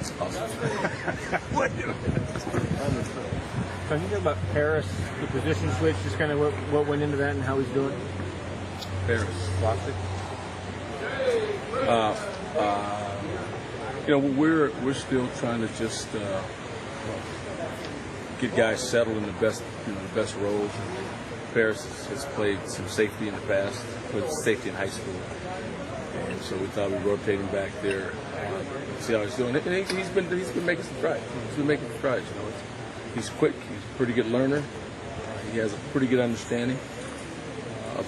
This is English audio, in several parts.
it's possible. What? Can you talk about Paris, the position switch, just kind of what went into that and how he's doing? Paris. Classic. We're still trying to just get guys settled in the best roles. Paris has played some safety in the past, played safety in high school, and so we thought we'd rotate him back there, see how he's doing. And he's been making some strides. He's been making strides. He's quick. He's a pretty good learner. He has a pretty good understanding of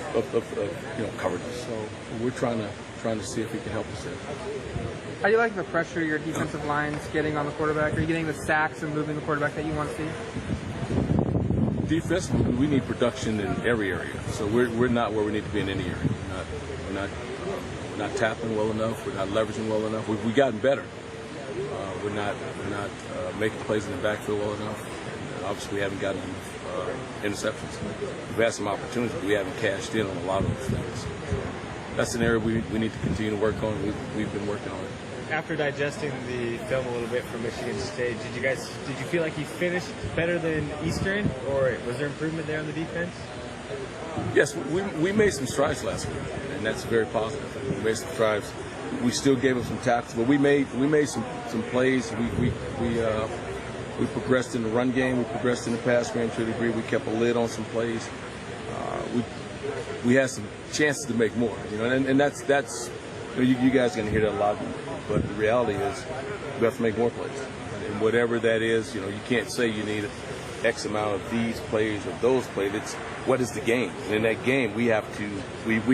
coverages. So we're trying to see if he can help us there. How do you like the pressure your defensive line's getting on the quarterback? Are you getting the sacks and moving the quarterback that you want to see? Defensively, we need production in every area. So we're not where we need to be in any area. We're not tapping well enough. We're not leveraging well enough. We've gotten better. We're not making plays in the backfield well enough. And obviously, we haven't gotten enough interceptions. We've had some opportunities, but we haven't cashed in on a lot of those things. That's an area we need to continue to work on. We've been working on it. After digesting the film a little bit from Michigan State, did you feel like you finished better than Eastern, or was there improvement there on the defense? Yes, we made some strides last week, and that's very positive. We made some strides. We still gave them some tackles, but we made some plays. We progressed in the run game. We progressed in the pass game to a degree. We kept a lid on some plays. We had some chances to make more, and that's you guys are going to hear that a lot. But the reality is, we have to make more plays, and whatever that is, you can't say you need X amount of these plays or those plays. It's what is the game, and in that game, we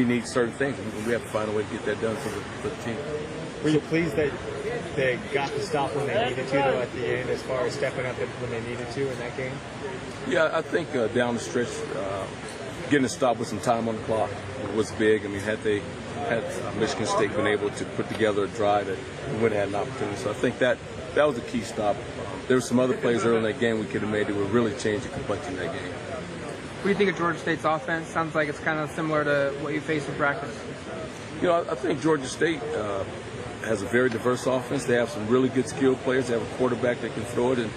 need certain things, and we have to find a way to get that done for the team. Were you pleased that they got to stop when they needed to, though, at the end, as far as stepping up when they needed to in that game? Yeah, I think down the stretch, getting a stop with some time on the clock was big. I mean, had Michigan State been able to put together a drive that we would have had an opportunity. So I think that was a key stop. There were some other plays early in that game we could have made that would really change the complexion of that game. What do you think of Georgia State's offense? Sounds like it's kind of similar to what you face in practice. I think Georgia State has a very diverse offense. They have some really good skilled players. They have a quarterback that can throw it, and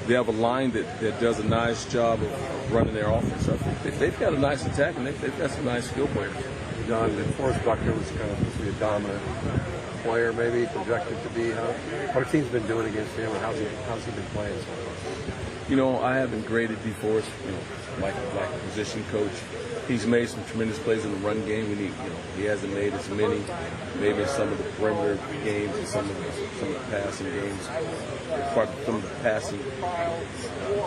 they have a line that does a nice job of running their offense. So I think they've got a nice attack, and they've got some nice skill players. Don, Forrest Buckner was kind of supposed to be a dominant player, maybe projected to be. What have teams been doing against him, and how's he been playing so far? I haven't graded DeForest, like a position coach. He's made some tremendous plays in the run game. He hasn't made as many, maybe in some of the perimeter games and some of the passing games, some of the passing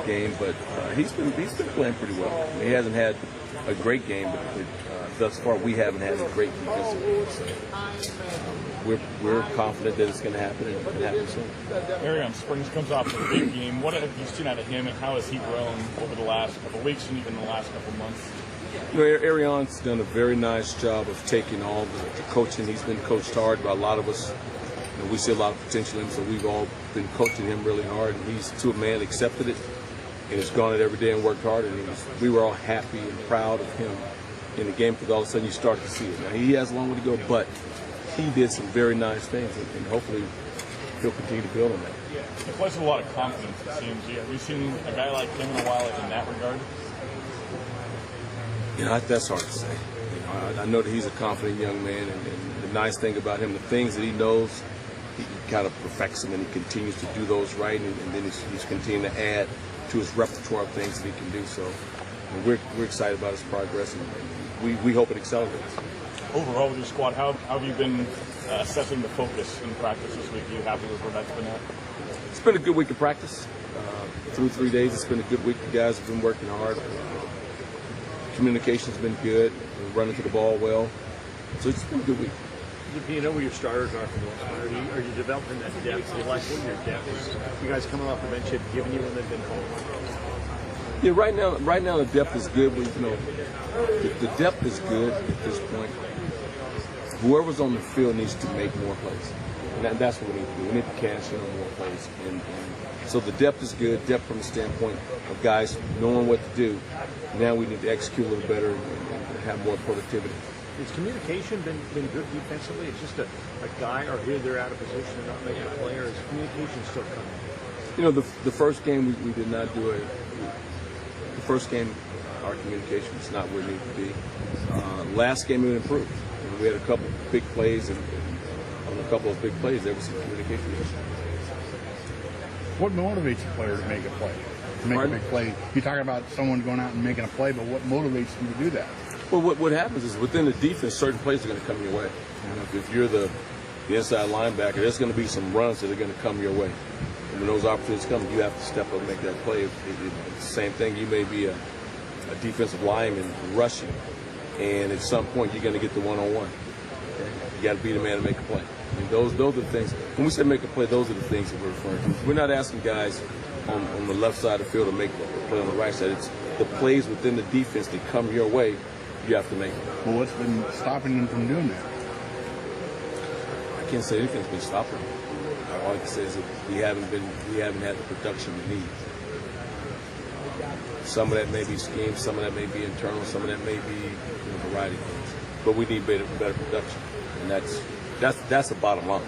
game. But he's been playing pretty well. He hasn't had a great game, but thus far we haven't had a great defensive game. So we're confident that it's going to happen, and it can happen soon. Arion Springs comes off a big game. What have you seen out of him, and how has he grown over the last couple of weeks and even the last couple of months? Arion's done a very nice job of taking all the coaching. He's been coached hard by a lot of us. We see a lot of potential in him, so we've all been coaching him really hard, and he's, to a man, accepted it and has gone it every day and worked hard. And we were all happy and proud of him in the game, because all of a sudden you start to see it. Now, he has a long way to go, but he did some very nice things, and hopefully he'll continue to build on that. He plays with a lot of confidence, it seems. Have you seen a guy like him in a while in that regard? That's hard to say. I know that he's a confident young man, and the nice thing about him, the things that he knows, he kind of perfects them, and he continues to do those right, and then he's continuing to add to his repertoire of things that he can do. So we're excited about his progress, and we hope it accelerates. Overall with your squad, how have you been assessing the focus in practice this week? Are you happy with where that's been at? It's been a good week of practice. Through 3 days, it's been a good week. The guys have been working hard. Communication's been good. We're running to the ball well. So it's been a good week. You know where your starters are for the most part. Are you developing that depth? You like your depth? You guys coming off the bench have given you when they've been home? Yeah, right now the depth is good. The depth is good at this point. Whoever's on the field needs to make more plays. And that's what we need to do. We need to cash in on more plays. And so the depth is good, depth from the standpoint of guys knowing what to do. Now we need to execute a little better and have more productivity. Has communication been good defensively? It's just a guy or here they're out of position and not making a play, or is communication still coming? You know, the first game we did not do it. The first game, our communication is not where it needed to be. Last game, it improved. You know, we had a couple big plays, and on a couple of big plays, there was some communication issues. What motivates a player to make a play? To make a big play? You're talking about someone going out and making a play, but what motivates them to do that? Well, what happens is within the defense, certain plays are going to come your way. You know, if you're the inside linebacker, there's going to be some runs that are going to come your way. And when those opportunities come, you have to step up and make that play. It's the same thing. You may be a defensive lineman rushing, and at some point you're going to get the one-on-one. Okay? You got to be the man to make a play. I mean, those are the things. When we say make a play, those are the things that we're referring to. We're not asking guys on the left side of the field to make a play on the right side. It's the plays within the defense that come your way. You have to make them. Well, what's been stopping them from doing that? I can't say anything's been stopping them. All I can say is that we haven't had the production we need. Some of that may be scheme, some of that may be internal, some of that may be a variety of things. But we need better production, and that's the bottom line.